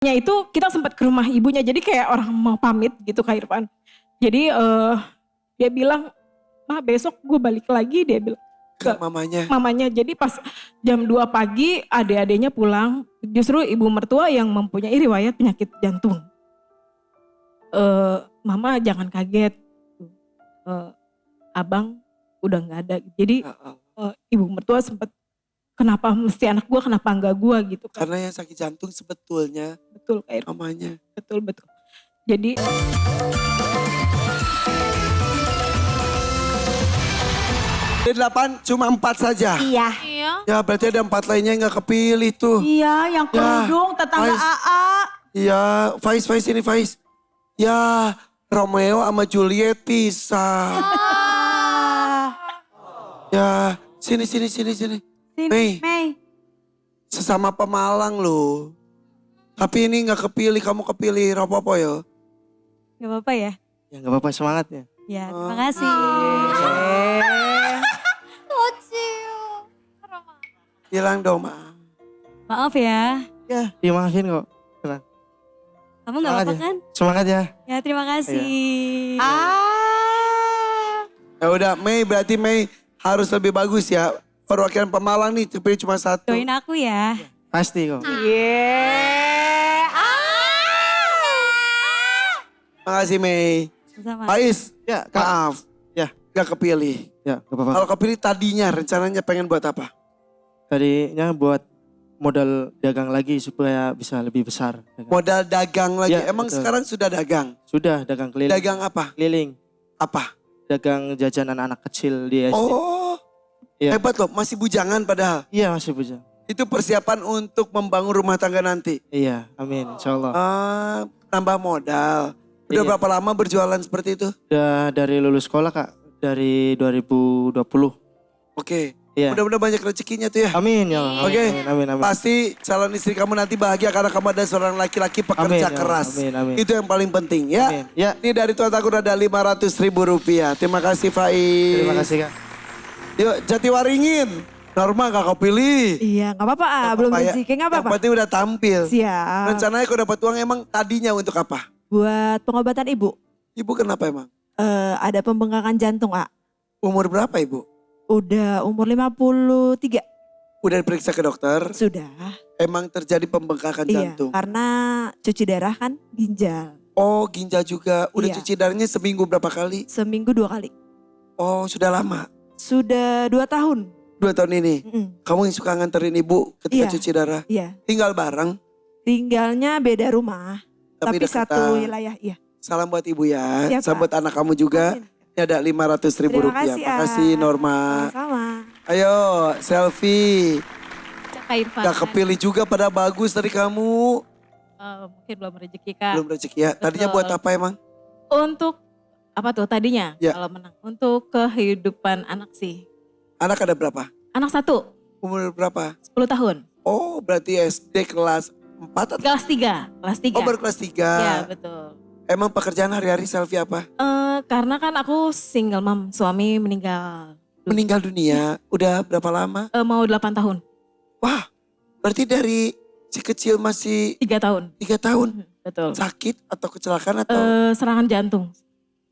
itu kita sempat ke rumah ibunya, jadi kayak orang mau pamit gitu Kak Irfan. Jadi dia bilang, "Ma besok gue balik lagi," dia bilang. Ke mamanya. Mamanya, jadi pas jam 2 pagi adik-adiknya pulang, justru ibu mertua yang mempunyai riwayat penyakit jantung. Mama jangan kaget, abang udah gak ada. Jadi ibu mertua sempat, kenapa mesti anak gue, kenapa enggak gue gitu kan. Karena yang sakit jantung sebetulnya Betul Kak Irfan. mamanya. Betul. Jadi Dari 8 cuma 4 saja. Iya. Ya berarti ada 4 lainnya yang gak kepilih tuh. Iya, yang kerudung, tetangga Faiz. AA. Iya, Faiz ini Faiz. Ya, Romeo sama Juliet pisah. Ya, sini. Sini, Mei. Mei. Sesama Pemalang loh. Tapi ini gak kepilih, kamu kepilih Ropopo ya. Gak apa-apa ya? Ya gak apa-apa, semangat ya. Ya, terima kasih. Hilang dong, Ma. Maaf ya. Ya, dimaafin kok. Tenang. Kamu gak apa-apa kan? Semangat ya. Ya, terima kasih. Ya udah, Mei berarti Mei harus lebih bagus ya. Perwakilan Pemalang nih, tapi cuma 1. Doain aku ya. Pasti kok. Makasih Mei. Sama. Faiz, Ya, Kak. maaf. Ya. Gak kepilih. Ya, gak apa-apa. Kalau kepilih tadinya rencananya pengen buat apa? Tadinya buat modal dagang lagi supaya bisa lebih besar. Modal dagang lagi. Ya, Emang betul. sekarang sudah dagang? Sudah dagang keliling. Dagang apa? Keliling. Apa? Dagang jajanan anak kecil di SD. Oh, Iya. hebat loh. Masih bujangan padahal. Iya masih bujang. Itu persiapan untuk membangun rumah tangga nanti. Iya, amin. Insya Allah. Nambah modal. Udah Iya. berapa lama berjualan seperti itu? Udah dari lulus sekolah Kak. Dari 2020. Oke. Iya. Mudah-mudahan banyak rezekinya tuh ya. Amin ya Allah. Oke. Amin. Pasti calon istri kamu nanti bahagia karena kamu ada seorang laki-laki pekerja Amin, ya. keras. Amin. Itu yang paling penting ya. Amin. Ya. Ini dari Tuan Takur ada 500.000 rupiah. Terima kasih Faiz. Terima kasih Kak. Yuk Jatiwaringin. Norma gak kau pilih. Iya, gak apa-apa. Belum Apa ya? rezeki, gak Yang apa-apa. penting udah tampil. Siap. Rencananya kau dapat uang emang tadinya untuk apa? Buat pengobatan ibu. Ibu kenapa emang? Ada pembengkakan jantung, A. Umur berapa ibu? Udah umur 53. Udah diperiksa ke dokter. Sudah. Emang terjadi pembengkakan Iya, jantung. karena cuci darah kan ginjal. Oh ginjal juga. Udah Iya. cuci darahnya seminggu berapa kali? Seminggu 2 kali. Oh sudah lama. Sudah 2 tahun. 2 tahun ini. Mm-mm. Kamu yang suka nganterin ibu ketika Iya. cuci darah. Iya. Tinggal bareng. Tinggalnya beda rumah. Tapi dekatan. satu wilayah, iya. Salam buat ibu ya. Siap, Salam Pak. buat anak kamu juga. Amin. Ini ada 500.000 Terima rupiah. kasih, Makasih A. Norma. Sama-sama. Ayo selfie. Kak Irfan. Gak kepilih juga pada bagus dari kamu. Mungkin belum rezeki Kak. Belum rezeki ya. Tadinya Betul. buat apa emang? Untuk apa tuh tadinya Ya. kalau menang? Untuk kehidupan anak sih. Anak ada berapa? Anak 1, Umur berapa? 10 tahun. Oh berarti SD kelas 4 atau? Kelas 3. Oh baru kelas 3. Ya betul. Emang pekerjaan hari-hari selfie apa? Karena kan aku single mom, suami meninggal. Meninggal dunia. Udah berapa lama? Mau 8 tahun, Wah berarti dari si kecil masih 3 tahun. 3 tahun. Betul. Sakit atau kecelakaan atau? Serangan jantung.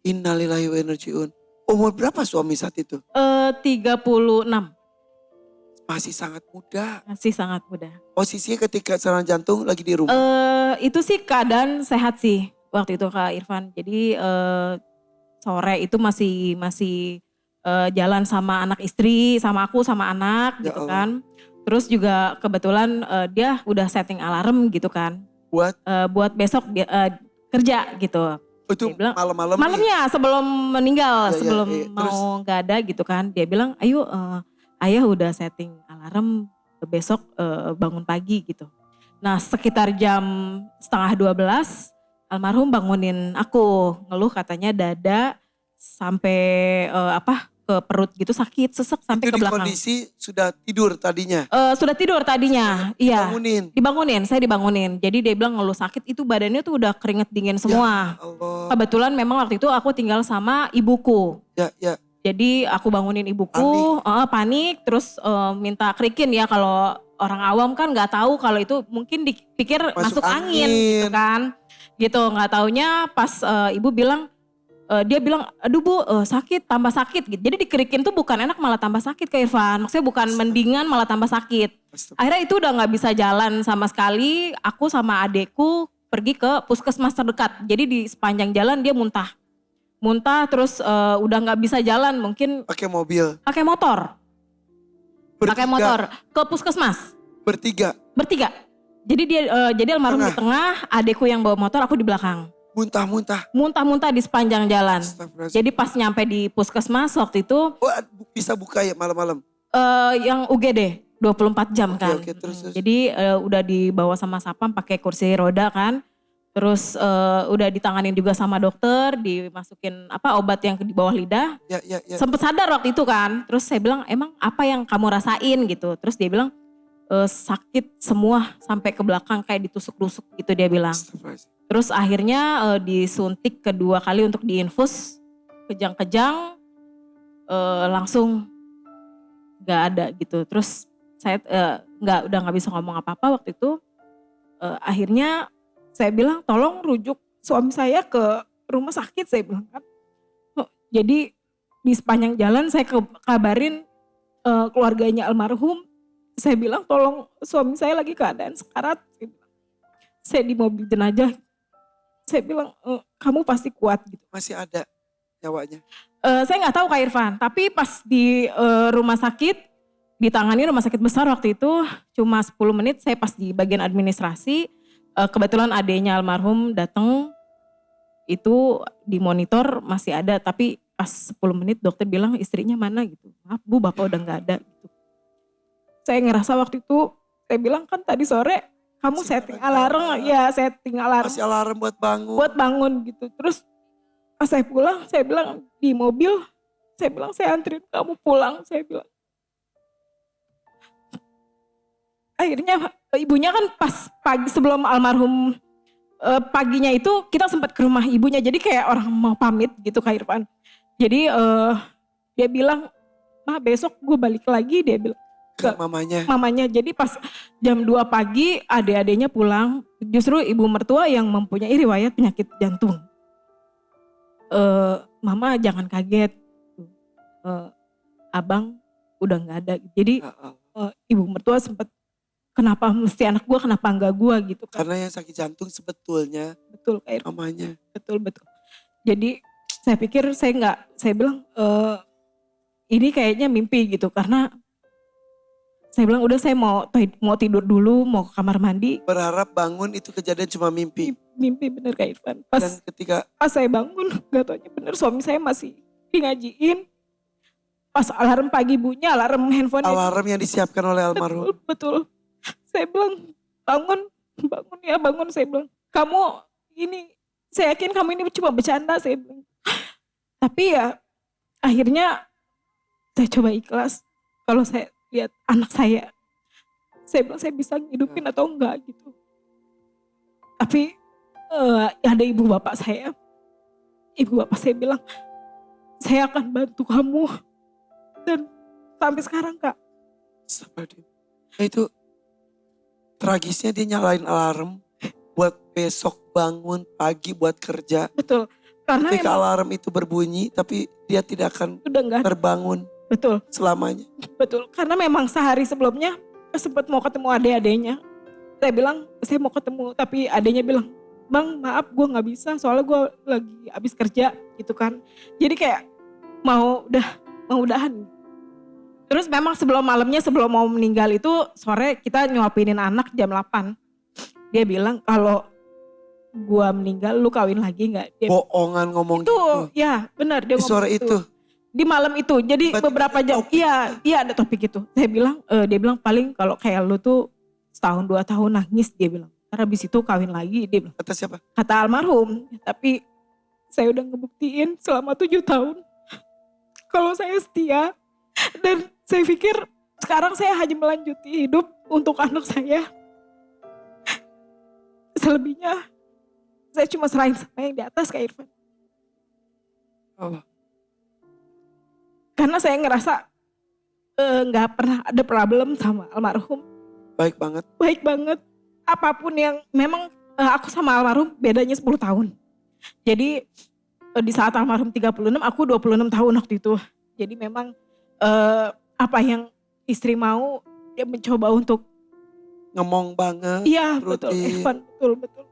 Innalillahi wa inna ilaihi raji'un. Umur berapa suami saat itu? 36, Masih sangat muda. masih sangat muda. Posisinya ketika serangan jantung lagi di rumah. Itu sih keadaan sehat sih waktu itu Kak Irfan. Jadi sore itu masih jalan sama anak istri, sama aku, sama anak Ya gitu Allah. kan. Terus juga kebetulan dia udah setting alarm gitu kan. Buat? Buat besok kerja gitu. Itu Dia bilang, malam-malam nih. Malamnya sebelum meninggal, Ya, ya, sebelum iya. mau gak ada gitu kan. Dia bilang, ayo ayah udah setting alarm besok bangun pagi gitu. Nah sekitar jam 11:30 almarhum bangunin aku. Ngeluh katanya dada sampai ke perut gitu sakit, sesek sampai Itu ke di belakang. kondisi sudah tidur tadinya. Sudah tidur tadinya, iya. Bangunin. Saya dibangunin. Jadi dia bilang ngeluh sakit itu badannya tuh udah keringet dingin semua. Allah. Kebetulan memang waktu itu aku tinggal sama ibuku. Ya. Jadi aku bangunin ibuku, panik terus minta krikin ya kalau orang awam kan nggak tahu kalau itu mungkin dipikir masuk angin gitu kan. Gitu nggak taunya pas ibu bilang, dia bilang aduh Bu sakit tambah sakit gitu. Jadi dikerikin tuh bukan enak malah tambah sakit Kak Irfan. Maksudnya bukan mendingan malah tambah sakit. Akhirnya itu udah nggak bisa jalan sama sekali. Aku sama adekku pergi ke puskesmas terdekat. Jadi di sepanjang jalan dia muntah. Muntah terus udah nggak bisa jalan mungkin Pakai mobil. pakai motor. Pakai Bertiga. motor ke puskesmas. Bertiga. Bertiga. Jadi jadi almarhum di tengah, adekku yang bawa motor, aku di belakang. Muntah-muntah. Muntah-muntah di sepanjang jalan. Astagfirullahaladzim. Jadi pas nyampe di puskesmas waktu itu Oh, bisa buka ya malam-malam? yang UGD 24 jam kan. Oke, terus. Jadi udah dibawa sama sapam pakai kursi roda kan. Terus udah ditanganin juga sama dokter, dimasukin obat yang di bawah lidah. Ya. Sempet sadar waktu itu kan. Terus saya bilang emang apa yang kamu rasain gitu. Terus dia bilang sakit semua sampai ke belakang kayak ditusuk-tusuk gitu dia bilang. Astagfirullahaladzim. Terus akhirnya disuntik kedua kali untuk diinfus. Kejang-kejang langsung gak ada gitu. Terus saya udah gak bisa ngomong apa-apa waktu itu. Akhirnya saya bilang tolong rujuk suami saya ke rumah sakit saya bilang kan. Jadi di sepanjang jalan saya kabarin keluarganya almarhum. Saya bilang tolong suami saya lagi keadaan sekarat. Saya di mobil jenazah. Saya bilang kamu pasti kuat gitu. Masih ada nyawanya. Saya nggak tahu Kak Irfan. Tapi pas di rumah sakit, ditangani rumah sakit besar waktu itu cuma 10 menit. Saya pas di bagian administrasi. Kebetulan adenya almarhum datang. Itu di monitor masih ada. Tapi pas 10 menit dokter bilang istrinya mana gitu. Maaf Bu bapak udah nggak ada gitu. Saya ngerasa waktu itu, saya bilang kan tadi sore kamu setting alarm, ya setting alarm. Masih alarm buat bangun. Buat bangun gitu. Terus pas saya pulang, saya bilang di mobil, saya bilang saya anterin kamu pulang, saya bilang. Akhirnya ibunya kan pas pagi sebelum almarhum paginya itu kita sempat ke rumah ibunya. Jadi kayak orang mau pamit gitu Kak Irfan. Jadi dia bilang, Ma besok gue balik lagi dia bilang. Ke mamanya. Mamanya. Jadi pas jam 2 pagi adik-adiknya pulang. Justru ibu mertua yang mempunyai riwayat penyakit jantung. Mama jangan kaget. Abang udah gak ada. Jadi ibu mertua sempat kenapa mesti anak gue kenapa enggak gue gitu kan. Karena yang sakit jantung sebetulnya Betul kayak mamanya. Betul. Jadi saya pikir saya bilang ini kayaknya mimpi gitu karena saya bilang udah saya mau tidur dulu, mau ke kamar mandi. Berharap bangun itu kejadian cuma mimpi. Mimpi bener Kak Irfan. Dan ketika Pas saya bangun gak taunya bener suami saya masih ngajiin. Pas alarm pagi bunyi, alarm handphone. alarm yang disiapkan oleh almarhum. Betul. Saya bilang bangun saya bilang. Kamu ini, saya yakin kamu ini cuma bercanda saya bilang. Tapi ya akhirnya saya coba ikhlas. Kalau saya lihat anak saya bilang saya bisa ngidupin atau enggak gitu. Tapi ada ibu bapak saya bilang saya akan bantu kamu dan sampai sekarang Kak. Nah itu tragisnya dia nyalain alarm buat besok bangun pagi buat kerja. Betul. Karena Ketika memang alarm itu berbunyi tapi dia tidak akan udah enggak. terbangun Betul. selamanya. Betul, karena memang sehari sebelumnya sempat mau ketemu adik-adiknya. Saya bilang, saya mau ketemu, tapi adiknya bilang, Bang maaf gue gak bisa soalnya gue lagi habis kerja gitu kan. Jadi kayak mau udahan. Terus memang malamnya sebelum mau meninggal itu sore kita nyuapinin anak jam 8. Dia bilang kalau gue meninggal lu kawin lagi gak? Bohongan ngomong Itu gitu. ya benar dia Di ngomong sore itu. Di malam itu, jadi Berarti beberapa ada jam, topik. iya ada topik itu. Dia bilang paling kalau kayak lu tuh setahun 2 tahun nangis dia bilang. Karena habis itu kawin lagi dia bilang. Kata siapa? Kata almarhum, tapi saya udah ngebuktiin selama 7 tahun. Kalau saya setia dan saya pikir sekarang saya hanya melanjuti hidup untuk anak saya. Selebihnya saya cuma serahin sama yang di atas Kak Irfan. Allah. Karena saya ngerasa nggak pernah ada problem sama almarhum. Baik banget. Baik banget. Apapun yang memang aku sama almarhum bedanya 10 tahun. Jadi di saat almarhum 36, aku 26 tahun waktu itu. Jadi memang apa yang istri mau, dia mencoba untuk Ngomong banget. iya betul rutin. Evan, betul.